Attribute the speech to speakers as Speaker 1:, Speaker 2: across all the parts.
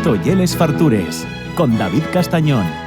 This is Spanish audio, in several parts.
Speaker 1: Esto y Les Fartures, con David Castañón.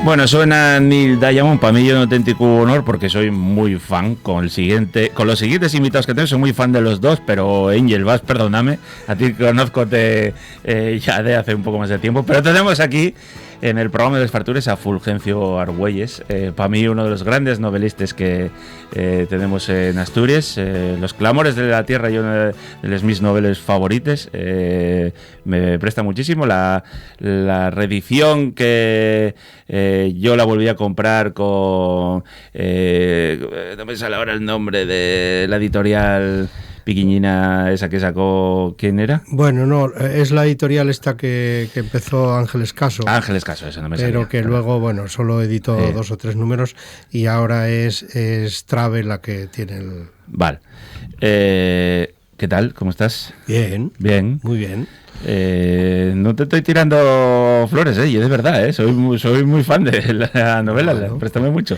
Speaker 2: Bueno, suena Neil Diamond, para mí es un auténtico honor porque soy muy fan con los siguientes invitados que tengo, soy muy fan de los dos, pero Angel Bass, perdóname, a ti conozco ya de hace un poco más de tiempo, pero tenemos aquí en el programa de Les Fartures a Fulgencio Argüelles, para mí uno de los grandes novelistas que tenemos en Asturias, Los Clamores de la Tierra y una de mis novelas favoritas, me presta muchísimo la reedición que yo la volví a comprar con no me sale ahora el nombre de la editorial piquiñina esa que sacó, ¿quién era?
Speaker 3: Bueno, no, es la editorial esta que empezó Ángeles Caso.
Speaker 2: Ángeles Caso, eso no me salía.
Speaker 3: Pero que luego, bueno, solo editó 2 o 3 números y ahora es Trave la que tiene el...
Speaker 2: Vale. ¿Qué tal? ¿Cómo estás?
Speaker 3: Bien.
Speaker 2: Bien.
Speaker 3: Muy bien.
Speaker 2: No te estoy tirando flores, yo de verdad, soy muy fan de la novela, bueno. Préstame mucho.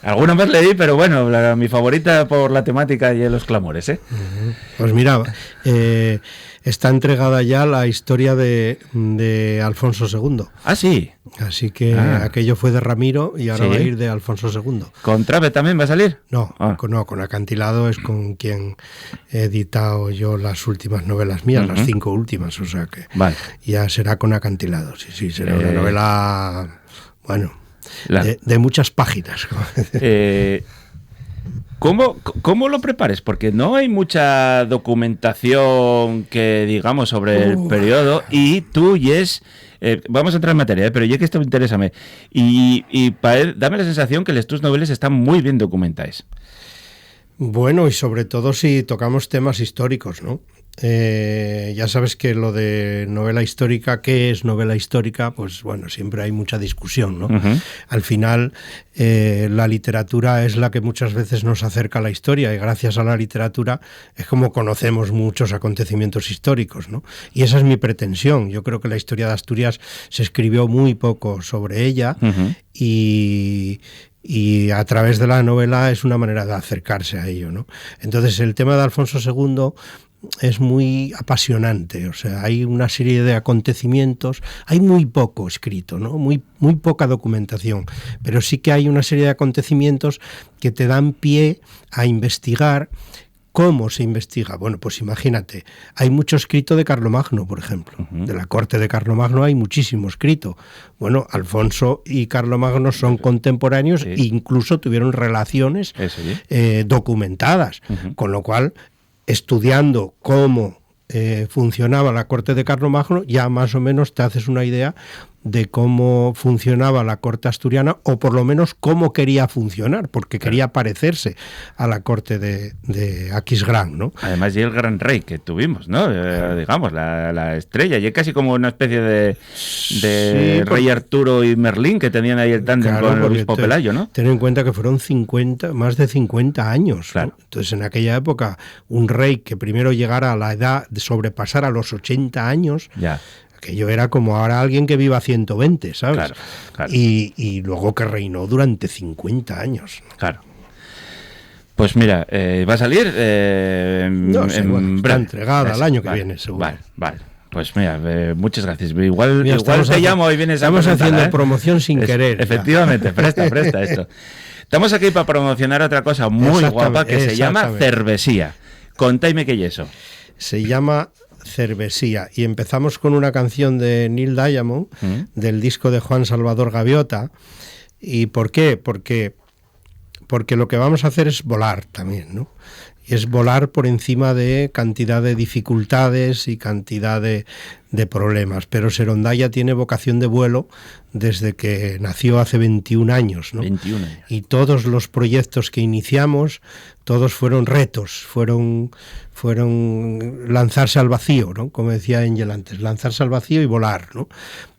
Speaker 2: Alguna vez leí, pero bueno, mi favorita por la temática y Los Clamores,
Speaker 3: Pues mira, está entregada ya la historia de Alfonso II.
Speaker 2: Ah, sí.
Speaker 3: Así que aquello fue de Ramiro y ahora va a ir de Alfonso II.
Speaker 2: ¿Con Trave también va a salir?
Speaker 3: No, con Acantilado es con quien he editado yo las últimas novelas mías, las 5 últimas, o sea que ya será con Acantilado. Sí, será una novela, bueno... De muchas páginas.
Speaker 2: ¿Cómo lo prepares? Porque no hay mucha documentación que digamos sobre el periodo y tú vamos a entrar en materia, pero ya que esto me interesa y dame la sensación que tus novelas están muy bien documentadas.
Speaker 3: Bueno, y sobre todo si tocamos temas históricos, ¿no? Ya sabes que lo de novela histórica, ¿qué es novela histórica? Pues bueno, siempre hay mucha discusión, ¿no? Al final, la literatura es la que muchas veces nos acerca a la historia y gracias a la literatura es como conocemos muchos acontecimientos históricos, ¿no? Y esa es mi pretensión. Yo creo que la historia de Asturias se escribió muy poco sobre ella y a través de la novela es una manera de acercarse a ello, ¿no? Entonces el tema de Alfonso II es muy apasionante, o sea, hay una serie de acontecimientos, hay muy poco escrito, ¿no? Muy poca documentación, pero sí que hay una serie de acontecimientos que te dan pie a investigar. ¿Cómo se investiga? Bueno, pues imagínate, hay mucho escrito de Carlomagno, por ejemplo. De la corte de Carlomagno hay muchísimo escrito. Bueno, Alfonso y Carlomagno son contemporáneos e incluso tuvieron relaciones documentadas, con lo cual, estudiando cómo funcionaba la corte de Carlomagno, ya más o menos te haces una idea de cómo funcionaba la corte asturiana, o por lo menos cómo quería funcionar, porque quería parecerse a la corte de Aquisgrán, ¿no?
Speaker 2: Además, y el gran rey que tuvimos, ¿no? Digamos, la estrella, y es casi como una especie de rey Arturo y Merlín que tenían ahí el tándem con el obispo Pelayo, ¿no?
Speaker 3: Ten en cuenta que fueron más de 50 años,
Speaker 2: claro.
Speaker 3: ¿no? Entonces, en aquella época, un rey que primero llegara a la edad de sobrepasar a los 80 años... Ya. Que yo era como ahora alguien que viva 120, ¿sabes? Claro. Y luego que reinó durante 50 años.
Speaker 2: Claro. Pues mira, va a salir
Speaker 3: está entregada al año que viene, seguro.
Speaker 2: Vale. Pues mira, muchas gracias. Igual te llamo y vienes a
Speaker 3: Estamos haciendo promoción sin querer.
Speaker 2: Efectivamente, presta esto. Estamos aquí para promocionar otra cosa muy guapa que se llama Cervesía. Contadme qué es eso.
Speaker 3: Se llama Cervesía y empezamos con una canción de Neil Diamond del disco de Juan Salvador Gaviota. ¿Y por qué? Porque lo que vamos a hacer es volar también, ¿no? es volar por encima de cantidad de dificultades y cantidad de problemas. Pero Serondaya tiene vocación de vuelo desde que nació hace 21 años, ¿no?
Speaker 2: 21 años.
Speaker 3: Y todos los proyectos que iniciamos, todos fueron retos, fueron lanzarse al vacío, ¿no? Como decía Ángel antes, lanzarse al vacío y volar, ¿no?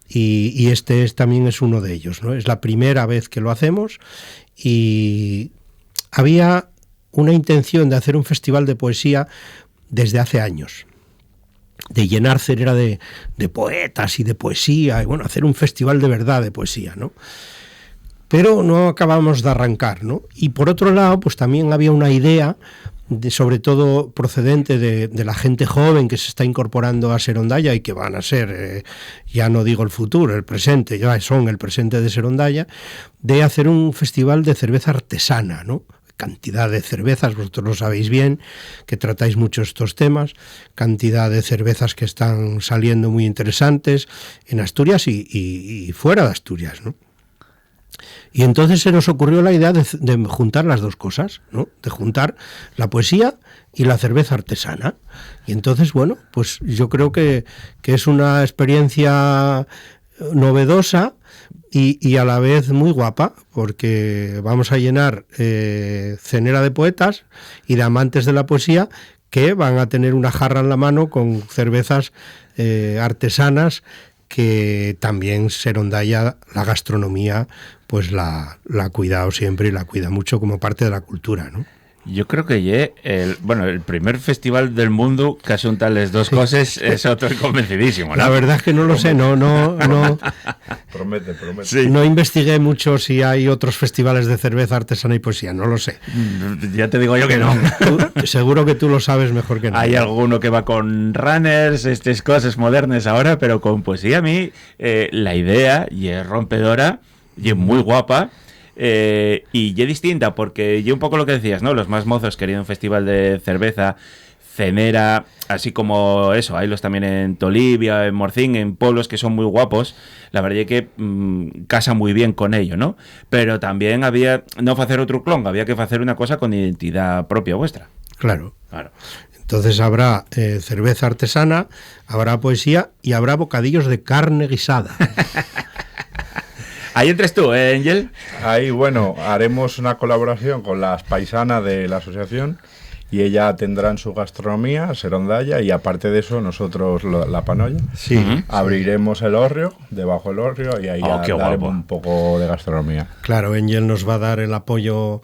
Speaker 3: Y este también es uno de ellos, ¿no? Es la primera vez que lo hacemos y había una intención de hacer un festival de poesía desde hace años, de llenar Cerera de poetas y de poesía, y bueno, hacer un festival de verdad de poesía, ¿no? Pero no acabamos de arrancar, ¿no? Y por otro lado, pues también había una idea, sobre todo procedente de la gente joven que se está incorporando a Serondaya y que van a ser, ya no digo el futuro, el presente, ya son el presente de Serondaya, de hacer un festival de cerveza artesana, ¿no? Cantidad de cervezas, vosotros lo sabéis bien, que tratáis mucho estos temas, cantidad de cervezas que están saliendo muy interesantes en Asturias y fuera de Asturias, ¿no? Y entonces se nos ocurrió la idea de juntar las dos cosas, ¿no? De juntar la poesía y la cerveza artesana. Y entonces, bueno, pues yo creo que es una experiencia novedosa y a la vez muy guapa, porque vamos a llenar Cenera de poetas y de amantes de la poesía que van a tener una jarra en la mano con cervezas artesanas, que también Serondaya, la gastronomía, pues la ha cuidado siempre y la cuida mucho como parte de la cultura, ¿no?
Speaker 2: Yo creo que el primer festival del mundo que son tales dos cosas es otro convencidísimo, ¿no?
Speaker 3: La verdad es que no lo sé, no
Speaker 4: Promete.
Speaker 2: Sí.
Speaker 3: No investigué mucho si hay otros festivales de cerveza artesana y poesía, no lo sé.
Speaker 2: Ya te digo yo que no.
Speaker 3: Seguro que tú lo sabes mejor que nadie.
Speaker 2: Hay alguno que va con runners, estas cosas modernas ahora, pero con poesía a mí la idea y es rompedora y es muy guapa. Y ya distinta, porque yo un poco lo que decías, ¿no? Los más mozos querían un festival de cerveza, Cenera, así como eso, hay los también en Tolivia, en Morcín, en pueblos que son muy guapos. La verdad es que casa muy bien con ello, ¿no? Pero también había, no hacer otro clon, había que hacer una cosa con identidad propia vuestra.
Speaker 3: Claro. Entonces habrá cerveza artesana, habrá poesía y habrá bocadillos de carne guisada.
Speaker 2: Ahí entres tú, Ángel.
Speaker 4: Ahí, bueno, haremos una colaboración con las paisanas de la asociación y ellas tendrán su gastronomía, Serondaya, y aparte de eso, nosotros la panolla.
Speaker 3: Sí.
Speaker 4: Abriremos el hórreo, debajo del hórreo, y ahí ya
Speaker 2: qué
Speaker 4: daremos
Speaker 2: guapo.
Speaker 4: un poco de gastronomía.
Speaker 3: Claro, Ángel nos va a dar el apoyo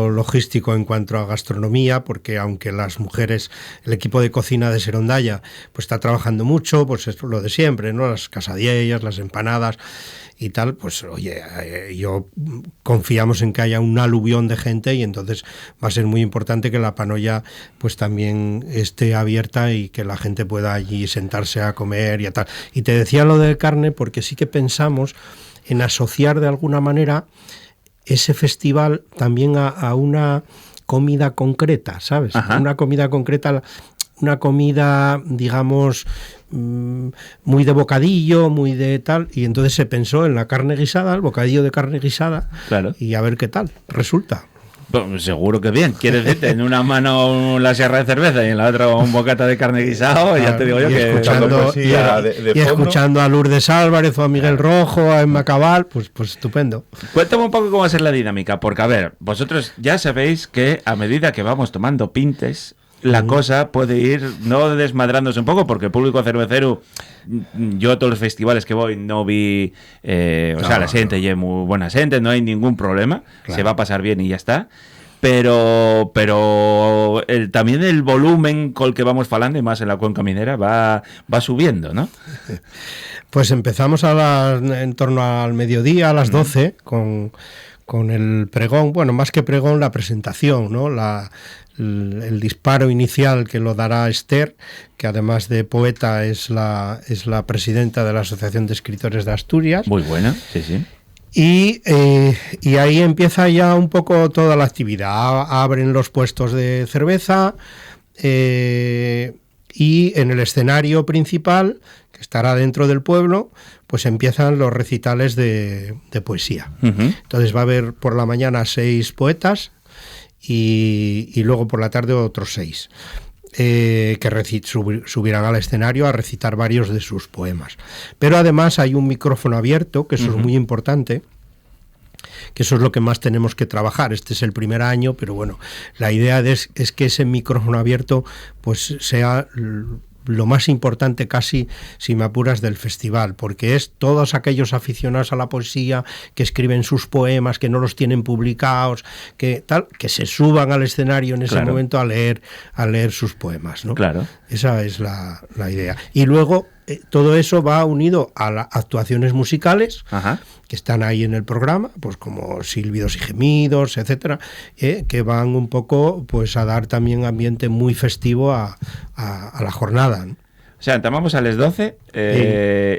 Speaker 3: logístico en cuanto a gastronomía, porque aunque las mujeres, el equipo de cocina de Serondaya, pues está trabajando mucho, pues es lo de siempre, ¿no? Las quesadillas, las empanadas y tal, pues oye, confiamos en que haya un aluvión de gente y entonces va a ser muy importante que la panolla pues también esté abierta y que la gente pueda allí sentarse a comer y a tal. Y te decía lo de carne porque sí que pensamos en asociar de alguna manera ese festival también a una comida concreta, ¿sabes?
Speaker 2: Ajá.
Speaker 3: Una comida concreta, una comida, digamos, muy de bocadillo, muy de tal, y entonces se pensó en la carne guisada, el bocadillo de carne guisada,
Speaker 2: Claro.
Speaker 3: y a ver qué tal resulta.
Speaker 2: Pues seguro que bien. Quieres decirte, en una mano la sierra de cerveza y en la otra un bocata de carne guisado, ya te digo yo
Speaker 3: Y
Speaker 2: que...
Speaker 4: escuchando poesía de
Speaker 3: y
Speaker 4: fondo.
Speaker 3: escuchando a Lourdes Álvarez o a Miguel Rojo, a Emma Cabal, pues estupendo.
Speaker 2: Cuéntame un poco cómo va a ser la dinámica, porque a ver, vosotros ya sabéis que a medida que vamos tomando pintes, la cosa puede ir no desmadrándose un poco, porque el público cervecero, yo a todos los festivales que voy no vi, la gente y muy buena gente, no hay ningún problema,
Speaker 3: Claro.
Speaker 2: se va a pasar bien y ya está. Pero también el volumen con el que vamos falando, y más en la cuenca minera, va subiendo, ¿no?
Speaker 3: Pues empezamos en torno al mediodía, a las 12, con el pregón, bueno, más que pregón, la presentación, ¿no? El disparo inicial que lo dará Esther, que además de poeta es la presidenta de la Asociación de Escritores de Asturias.
Speaker 2: Muy buena, sí, sí.
Speaker 3: Y ahí empieza ya un poco toda la actividad. Abren los puestos de cerveza y en el escenario principal, que estará dentro del pueblo, pues empiezan los recitales de poesía.
Speaker 2: Uh-huh.
Speaker 3: Entonces va a haber por la mañana 6 poetas y luego por la tarde otros 6. Que subirán al escenario a recitar varios de sus poemas. Pero además hay un micrófono abierto, que eso es muy importante, que eso es lo que más tenemos que trabajar. Este es el primer año, pero bueno, la idea es que ese micrófono abierto pues sea lo más importante casi, si me apuras, del festival, porque es todos aquellos aficionados a la poesía que escriben sus poemas, que no los tienen publicados, que se suban al escenario en ese momento a leer sus poemas, ¿no?
Speaker 2: Claro.
Speaker 3: Esa es la idea. Y luego todo eso va unido a las actuaciones musicales, que están ahí en el programa, pues como Silbidos y Gemidos, etcétera, que van un poco pues a dar también ambiente muy festivo a la jornada, ¿no?
Speaker 2: O sea, entramos a las 12.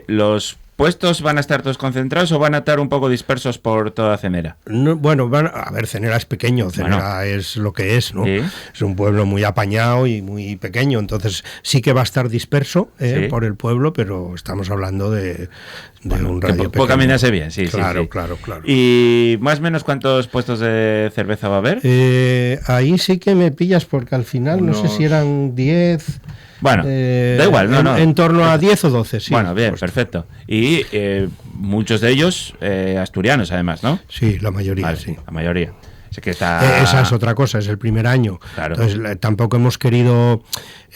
Speaker 2: Los puestos van a estar todos concentrados o van a estar un poco dispersos por toda Cenera.
Speaker 3: No, bueno, a ver, Cenera es pequeño, Cenera es lo que es, ¿no?
Speaker 2: ¿Sí?
Speaker 3: Es un pueblo muy apañado y muy pequeño, entonces sí que va a estar disperso por el pueblo, pero estamos hablando de un radio pequeño.
Speaker 2: Puede caminarse bien, sí.
Speaker 3: Claro.
Speaker 2: ¿Y más o menos cuántos puestos de cerveza va a haber?
Speaker 3: Ahí sí que me pillas porque al final no sé si eran 10...
Speaker 2: Bueno, da igual, no.
Speaker 3: En torno a 10 o 12, sí.
Speaker 2: Bueno, bien, perfecto. Y muchos de ellos asturianos, además, ¿no?
Speaker 3: Sí, la mayoría,
Speaker 2: vale,
Speaker 3: sí.
Speaker 2: La mayoría. Así que está...
Speaker 3: Esa es otra cosa, es el primer año.
Speaker 2: Claro.
Speaker 3: Entonces tampoco hemos querido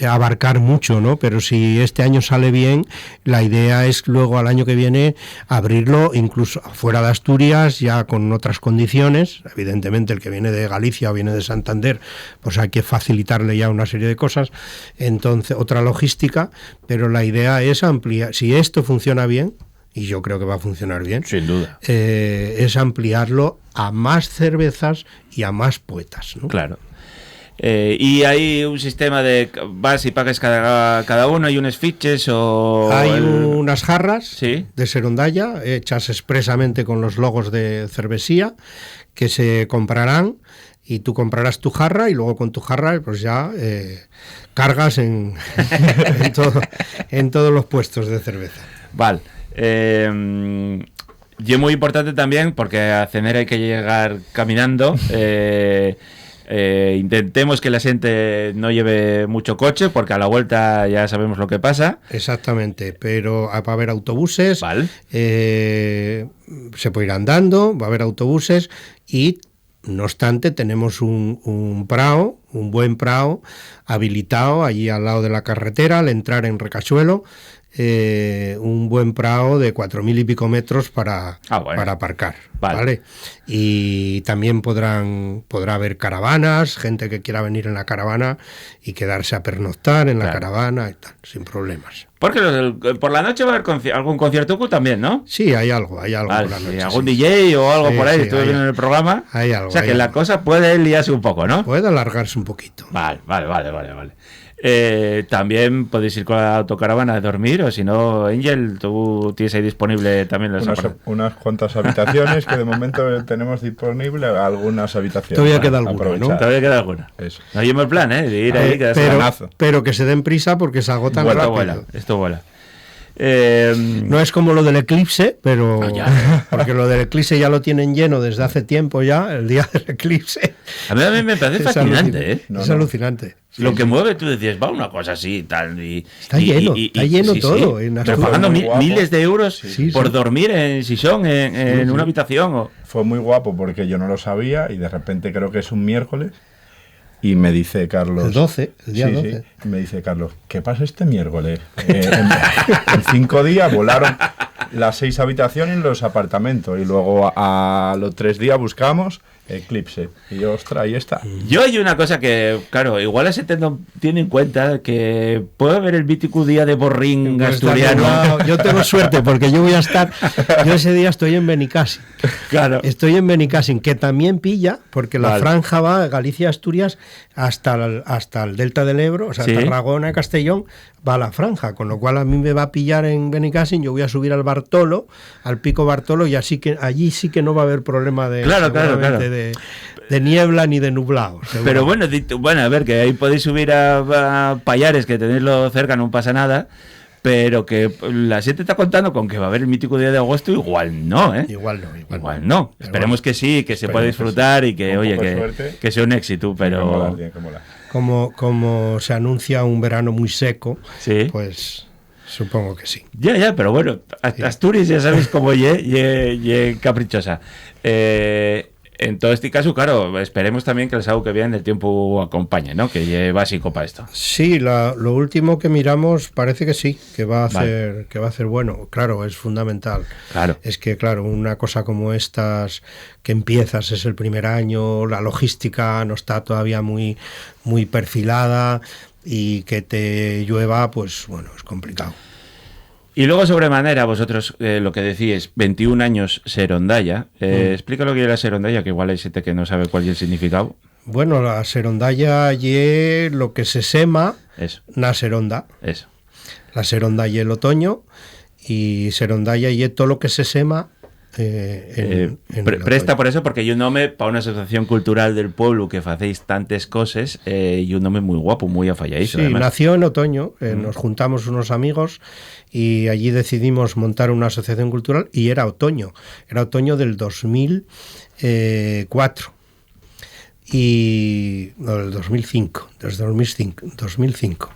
Speaker 3: abarcar mucho, ¿no? Pero si este año sale bien, la idea es luego al año que viene abrirlo incluso fuera de Asturias, ya con otras condiciones. Evidentemente el que viene de Galicia o viene de Santander, pues hay que facilitarle ya una serie de cosas. Entonces, otra logística, pero la idea es ampliar. Si esto funciona bien, y yo creo que va a funcionar bien,
Speaker 2: sin duda,
Speaker 3: es ampliarlo a más cervezas y a más poetas, ¿no?
Speaker 2: Claro. ¿Y hay un sistema de vas y pagas cada uno, hay unos fiches o...?
Speaker 3: Hay unas jarras
Speaker 2: de
Speaker 3: Serondalla hechas expresamente con los logos de Cervesía que se comprarán y tú comprarás tu jarra y luego con tu jarra pues ya cargas en todos los puestos de cerveza.
Speaker 2: Vale. Y es muy importante también porque a Cenera hay que llegar caminando. Intentemos que la gente no lleve mucho coche porque a la vuelta ya sabemos lo que pasa.
Speaker 3: Exactamente, pero va a haber autobuses,
Speaker 2: vale.
Speaker 3: Se puede ir andando, va a haber autobuses y no obstante tenemos un prao, un buen prao habilitado allí al lado de la carretera al entrar en Recachuelo. Un buen prao de 4.000 y pico metros para aparcar, ¿vale? Y también podrá haber caravanas, gente que quiera venir en la caravana y quedarse a pernoctar en la caravana y tal, sin problemas.
Speaker 2: Porque por la noche va a haber algún concierto también, ¿no?
Speaker 3: Sí, hay algo por la noche.
Speaker 2: ¿Algún DJ o algo por ahí? Estuve viendo en el programa.
Speaker 3: Hay algo.
Speaker 2: O sea que la cosa puede liarse un poco, ¿no?
Speaker 3: Puede alargarse un poquito.
Speaker 2: Vale. También podéis ir con la autocaravana a dormir, o si no, Ángel, tú tienes ahí disponible también
Speaker 4: unas cuantas habitaciones que de momento tenemos disponible, algunas habitaciones.
Speaker 3: Todavía queda alguna, ¿no?
Speaker 2: Todavía queda alguna.
Speaker 4: Eso.
Speaker 2: No hay el plan, de ir ahí,
Speaker 3: pero que se den prisa porque se agotan rápido.
Speaker 2: Esto vuela.
Speaker 3: No es como lo del eclipse, pero porque lo del eclipse ya lo tienen lleno desde hace tiempo ya, el día del eclipse.
Speaker 2: A mí me parece fascinante,
Speaker 3: Es alucinante.
Speaker 2: Lo que mueve, tú decías, va una cosa así, tal.
Speaker 3: Está lleno todo.
Speaker 2: Sí. Pero pagando miles de euros por dormir en Sison, en una habitación.
Speaker 4: Fue muy guapo porque yo no lo sabía y de repente creo que es un miércoles. Y me dice Carlos...
Speaker 3: El día 12.
Speaker 4: Sí. Me dice Carlos, ¿qué pasa este miércoles? En 5 días volaron las 6 habitaciones y los apartamentos. Y luego a los 3 días buscamos eclipse. Y yo, ostras, ahí está.
Speaker 2: Yo hay una cosa que, claro, igual ese tiene en cuenta que puede haber el mítico día de Borrín asturiano.
Speaker 3: Yo tengo suerte porque yo ese día estoy en Benicàssim.
Speaker 2: Claro.
Speaker 3: Estoy en Benicàssim, que también pilla, porque la franja va de Galicia-Asturias hasta el delta del Ebro, o sea, Tarragona, Castellón, va a la franja, con lo cual a mí me va a pillar en Benicàssim, yo voy a subir al Bartolo, al Pico Bartolo, y así que allí sí que no va a haber problema de niebla ni de nublado.
Speaker 2: Pero bueno, a ver, que ahí podéis subir a Payares, que tenerlo cerca no pasa nada, pero que la gente está contando con que va a haber el mítico día de agosto, igual no, ¿eh?
Speaker 3: Igual no.
Speaker 2: Igual no.
Speaker 3: Pero
Speaker 2: Esperemos
Speaker 3: bueno,
Speaker 2: que sí, que se pueda disfrutar y que,
Speaker 4: Con
Speaker 2: oye,
Speaker 4: poco de suerte,
Speaker 2: que sea un éxito,
Speaker 4: Tiene que molar,
Speaker 2: pero...
Speaker 4: tiene que molar.
Speaker 3: Como se anuncia un verano muy seco,
Speaker 2: Sí.
Speaker 3: pues supongo que sí.
Speaker 2: Ya, pero bueno, Asturias ya sabéis cómo ye caprichosa. En todo este caso, claro, esperemos también que el sábado que viene el tiempo acompañe, ¿no? Que ye básico para esto.
Speaker 3: Sí, lo último que miramos parece que sí, que va a
Speaker 2: Vale.
Speaker 3: hacer, que va a hacer bueno. Claro, es fundamental.
Speaker 2: Claro.
Speaker 3: Es que, claro, una cosa como estas que empiezas, es el primer año, la logística no está todavía muy perfilada y que te llueva, pues bueno, es complicado.
Speaker 2: Y luego, sobremanera, vosotros lo que decís, 21 años Serondaya. Explica lo que es la Serondaya, que igual hay gente que no sabe cuál es el significado.
Speaker 3: Bueno, la serondalla ye lo que se sema
Speaker 2: Eso,
Speaker 3: na seronda.
Speaker 2: eso.
Speaker 3: La seronda ye el otoño y serondalla ye todo lo que se sema en el
Speaker 2: Presta
Speaker 3: otoño.
Speaker 2: por eso, porque hay un nombre para una asociación cultural del pueblo que hacéis tantas cosas y un nombre muy guapo, muy afalladísimo.
Speaker 3: Sí,
Speaker 2: además.
Speaker 3: nació en otoño, nos juntamos unos amigos y allí decidimos montar una asociación cultural y era otoño del 2004 y no, del 2005, desde 2005.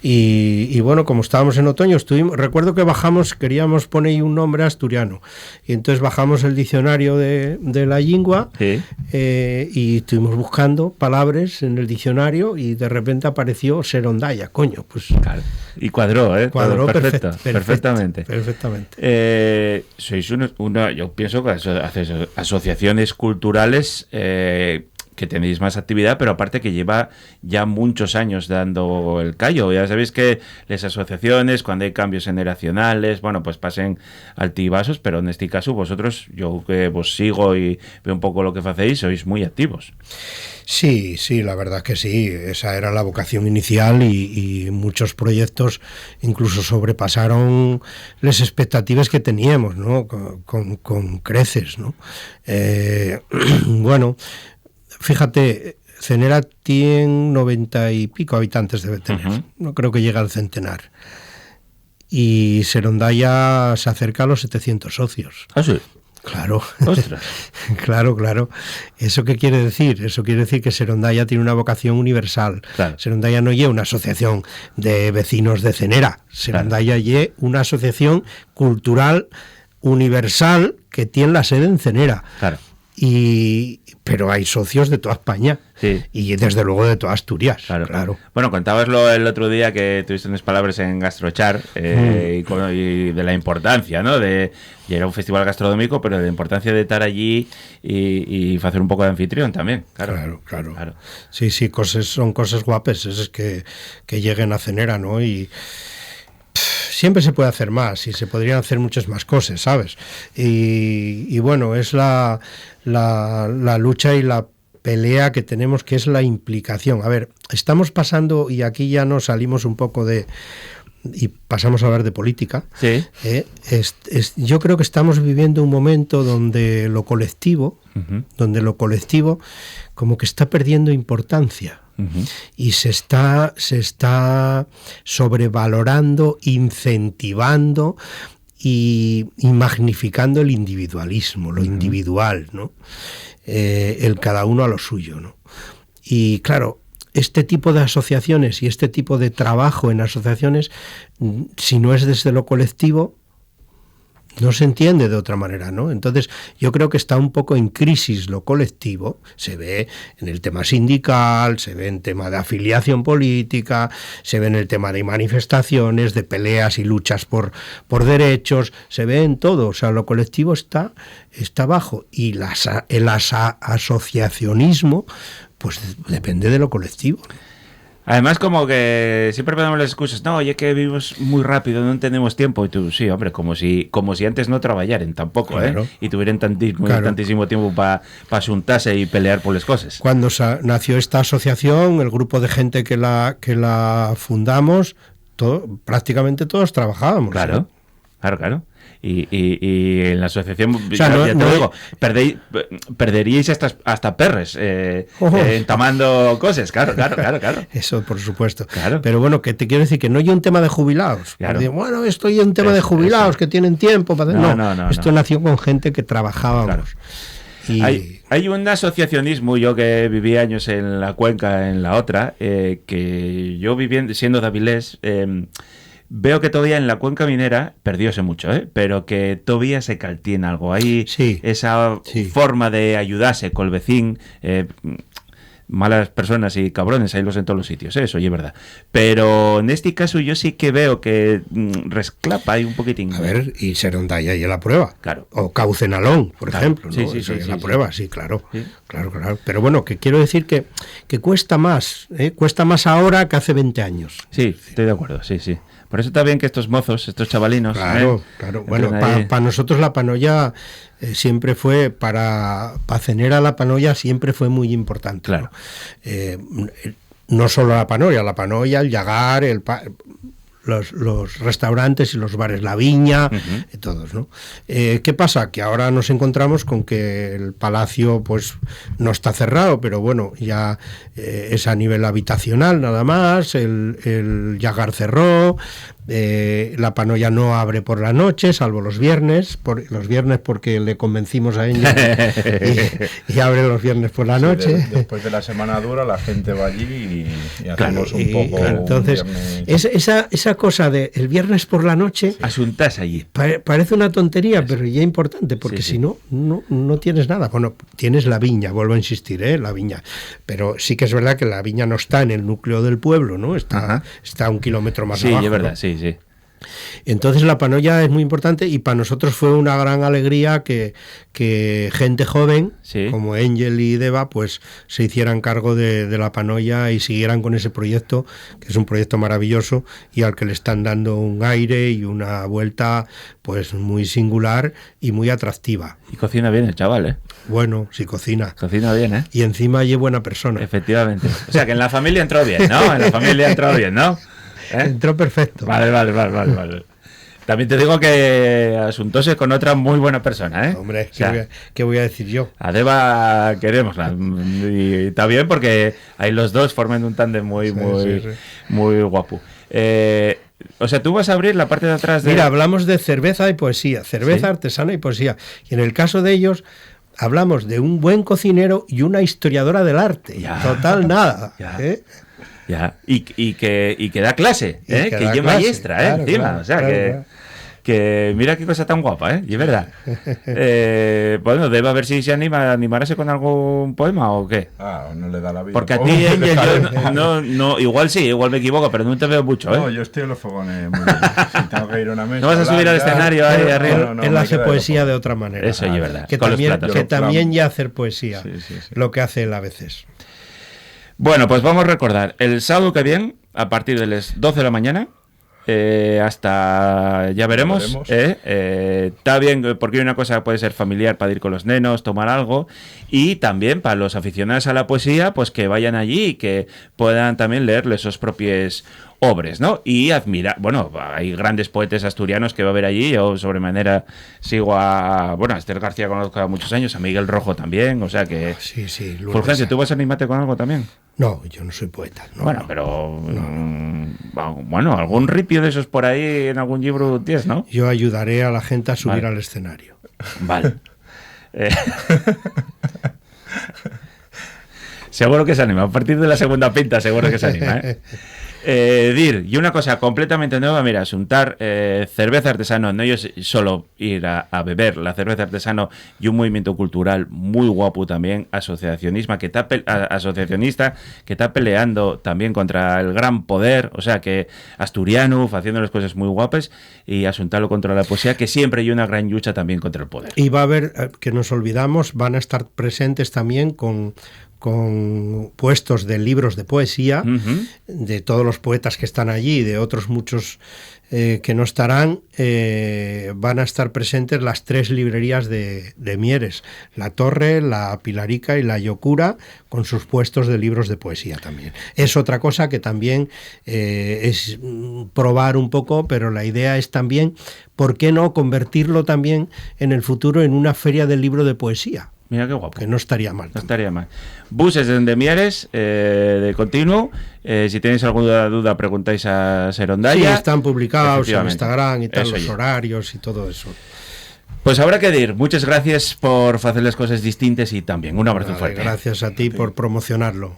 Speaker 3: Y bueno, como estábamos en otoño, recuerdo que queríamos poner ahí un nombre asturiano y entonces bajamos el diccionario de la lingua.
Speaker 2: Sí.
Speaker 3: Y estuvimos buscando palabras en el diccionario y de repente apareció serondaya, coño, pues
Speaker 2: Claro. Y cuadró, ¿eh?
Speaker 3: cuadró
Speaker 2: Todo perfectamente.
Speaker 3: perfectamente.
Speaker 2: Sois yo pienso que hacéis asociaciones culturales que tenéis más actividad, pero aparte que lleva ya muchos años dando el callo. Ya sabéis que las asociaciones, cuando hay cambios generacionales, bueno, pues pasen altibajos, pero en este caso vosotros, yo que vos sigo y veo un poco lo que hacéis, sois muy activos.
Speaker 3: Sí, la verdad que sí, esa era la vocación inicial y muchos proyectos incluso sobrepasaron las expectativas que teníamos, ¿no? Con creces, ¿no? Bueno, fíjate, Cenera tiene 90 y pico habitantes debe tener, no creo que llegue al centenar. Y Serondaya se acerca a los 700 socios.
Speaker 2: Ah, sí.
Speaker 3: Claro.
Speaker 2: Ostras.
Speaker 3: Claro. ¿Eso qué quiere decir? Eso quiere decir que Serondaya tiene una vocación universal.
Speaker 2: Claro.
Speaker 3: Serondaya no lleva una asociación de vecinos de Cenera. Serondaya lleva una asociación cultural universal que tiene la sede en Cenera.
Speaker 2: Claro.
Speaker 3: Pero hay socios de toda España.
Speaker 2: Sí.
Speaker 3: Y desde luego de toda Asturias. Claro.
Speaker 2: Bueno, contabaslo el otro día que tuviste unas palabras en Gastrochar y de la importancia, ¿no? Y era un festival gastronómico, pero de la importancia de estar allí y hacer un poco de anfitrión también. Claro.
Speaker 3: Sí, son cosas guapas, es que lleguen a Cenera, ¿no? Y siempre se puede hacer más y se podrían hacer muchas más cosas, ¿sabes? Y bueno, es la lucha y la pelea que tenemos, que es la implicación. A ver, estamos pasando, y aquí ya nos salimos un poco y pasamos a hablar de política.
Speaker 2: Sí.
Speaker 3: Yo creo que estamos viviendo un momento donde lo colectivo como que está perdiendo importancia. Y se está sobrevalorando, incentivando y magnificando el individualismo, lo individual, ¿no? El cada uno a lo suyo, ¿no? Y claro, este tipo de asociaciones y este tipo de trabajo en asociaciones, si no es desde lo colectivo, no se entiende de otra manera, ¿no? Entonces, yo creo que está un poco en crisis lo colectivo, se ve en el tema sindical, se ve en tema de afiliación política, se ve en el tema de manifestaciones, de peleas y luchas por derechos, se ve en todo, o sea, lo colectivo está bajo y el asociacionismo, pues depende de lo colectivo.
Speaker 2: Además, como que siempre ponemos las excusas, no, oye, que vivimos muy rápido, no tenemos tiempo. Y tú, sí, hombre, como si antes no trabajaran tampoco,
Speaker 3: claro.
Speaker 2: Y tuvieran tantísimo tiempo para juntarse y pelear por las cosas.
Speaker 3: Cuando nació esta asociación, el grupo de gente que la fundamos, prácticamente todos trabajábamos.
Speaker 2: Claro. y en la asociación,
Speaker 3: O sea,
Speaker 2: ya te digo, perderíais hasta perres entamando cosas, claro.
Speaker 3: Eso, por supuesto.
Speaker 2: Claro.
Speaker 3: Pero bueno, que te quiero decir que no hay un tema de jubilados.
Speaker 2: Claro.
Speaker 3: Porque, bueno, estoy en tema de jubilados que tienen tiempo para hacer. No, esto nació con gente que trabajábamos.
Speaker 2: Claro. Y... Hay un asociacionismo, yo que viví años en la cuenca, en la otra, que yo viviendo, siendo de Avilés, veo que todavía en la cuenca minera, perdióse mucho, pero que todavía se caltiene algo. Hay esa forma de ayudarse con el vecín, malas personas y cabrones, hay los en todos los sitios, eso y es verdad. Pero en este caso yo sí que veo que resclapa ahí un poquitín.
Speaker 3: A ver, y Serondaya y la prueba.
Speaker 2: Claro.
Speaker 3: O Caucenalón, por ejemplo.
Speaker 2: Sí,
Speaker 3: ¿no?
Speaker 2: sí,
Speaker 3: la prueba, sí, claro.
Speaker 2: Sí.
Speaker 3: Claro. Pero bueno, que quiero decir que cuesta más ahora que hace 20 años.
Speaker 2: Sí, estoy de acuerdo, sí. Por eso está bien que estos mozos, estos chavalinos...
Speaker 3: Claro. Bueno, para nosotros la panolla siempre fue, para Cenera la panolla siempre fue muy importante.
Speaker 2: Claro.
Speaker 3: No solo la panolla, el llagar, los restaurantes y los bares, la viña, todos, ¿no? ¿Qué pasa? Que ahora nos encontramos con que el palacio pues no está cerrado, pero bueno, ya es a nivel habitacional nada más, el llagar cerró, la panolla no abre por la noche, salvo los viernes porque le convencimos a ella y abre los viernes por la noche.
Speaker 4: Después de la semana dura la gente va allí y hacemos un poco...
Speaker 3: Entonces, esa cosa de el viernes por la noche...
Speaker 2: Asuntas allí.
Speaker 3: Parece una tontería, pero ya importante, porque si no tienes nada. Bueno, tienes la viña, vuelvo a insistir, la viña. Pero sí que es verdad que la viña no está en el núcleo del pueblo, ¿no? Está a 1 kilómetro más abajo.
Speaker 2: Sí, es verdad,
Speaker 3: ¿no?
Speaker 2: sí.
Speaker 3: Entonces la panolla es muy importante y para nosotros fue una gran alegría que gente joven como Ángel y Deva pues se hicieran cargo de la panolla y siguieran con ese proyecto, que es un proyecto maravilloso y al que le están dando un aire y una vuelta pues muy singular y muy atractiva.
Speaker 2: Y cocina bien el chaval,
Speaker 3: Bueno, sí cocina.
Speaker 2: Cocina bien,
Speaker 3: Y encima es buena persona.
Speaker 2: Efectivamente. O sea que en la familia entró bien, ¿no?
Speaker 3: Entró perfecto.
Speaker 2: Vale. También te digo que asuntose con otra muy buena persona,
Speaker 3: Hombre,
Speaker 2: o sea,
Speaker 3: ¿qué voy a decir yo?
Speaker 2: A Deva queremosla. Y está bien porque ahí los dos forman un tándem muy guapo. O sea, tú vas a abrir la parte de atrás de...
Speaker 3: Mira, hablamos de cerveza y poesía, artesana y poesía. Y en el caso de ellos... hablamos de un buen cocinero y una historiadora del arte. Total, nada.
Speaker 2: Ya, y que da clase, que es maestra,
Speaker 3: claro,
Speaker 2: encima,
Speaker 3: claro,
Speaker 2: o sea,
Speaker 3: claro.
Speaker 2: que mira qué cosa tan guapa, y es verdad. Bueno, debe ver si se animarse con algún poema o qué.
Speaker 4: No le da la vida.
Speaker 2: Porque a ti, Ángel, yo no, igual me equivoco, pero no te veo mucho,
Speaker 4: No, yo estoy en los fogones muy bien. Si tengo que ir a una mesa...
Speaker 2: No vas a subir al escenario ahí arriba.
Speaker 3: Él hace poesía de otra manera.
Speaker 2: Eso es verdad.
Speaker 3: Que también ya hacer poesía, lo que hace él a veces.
Speaker 2: Bueno, pues vamos a recordar, el sábado que viene, a partir de las 12 de la mañana, hasta ya veremos. Está bien, porque hay una cosa que puede ser familiar para ir con los nenos, tomar algo, y también para los aficionados a la poesía, pues que vayan allí y que puedan también leerles sus propias obras, ¿no? Y admirar, bueno, hay grandes poetas asturianos que va a haber allí. Yo sobremanera sigo a Esther García, conozco a muchos años, a Miguel Rojo también, o sea que...
Speaker 3: Sí,
Speaker 2: Fulgencio, ¿tú vas a animarte con algo también?
Speaker 3: No, yo no soy poeta. Pero algún ripio de esos por ahí en algún libro tienes, ¿no? Yo ayudaré a la gente a subir al escenario.
Speaker 2: Vale. Seguro que se anima. A partir de la segunda pinta seguro que se anima, y una cosa completamente nueva, mira, asuntar cerveza artesano, no es solo ir a beber la cerveza artesano, y un movimiento cultural muy guapo también, asociacionista que está peleando también contra el gran poder, o sea que asturiano, haciendo las cosas muy guapas, y asuntarlo contra la poesía, que siempre hay una gran lucha también contra el poder.
Speaker 3: Y va a haber, que nos olvidamos, van a estar presentes también con puestos de libros de poesía, de todos los poetas que están allí, de otros muchos que no estarán, van a estar presentes las 3 librerías de Mieres, La Torre, La Pilarica y La Yocura, con sus puestos de libros de poesía también. Es otra cosa que también es probar un poco, pero la idea es también, ¿por qué no convertirlo también en el futuro en una feria del libro de poesía?
Speaker 2: Mira qué guapo.
Speaker 3: Que no estaría mal.
Speaker 2: No estaría mal. Buses desde Mieres, de continuo. Si tenéis alguna duda, preguntáis a Serondaya.
Speaker 3: Sí, están publicados en Instagram y tal,
Speaker 2: eso
Speaker 3: los
Speaker 2: ya.
Speaker 3: horarios y todo eso.
Speaker 2: Pues habrá que ir. Muchas gracias por hacer las cosas distintas y también un abrazo fuerte.
Speaker 3: Gracias a ti por promocionarlo.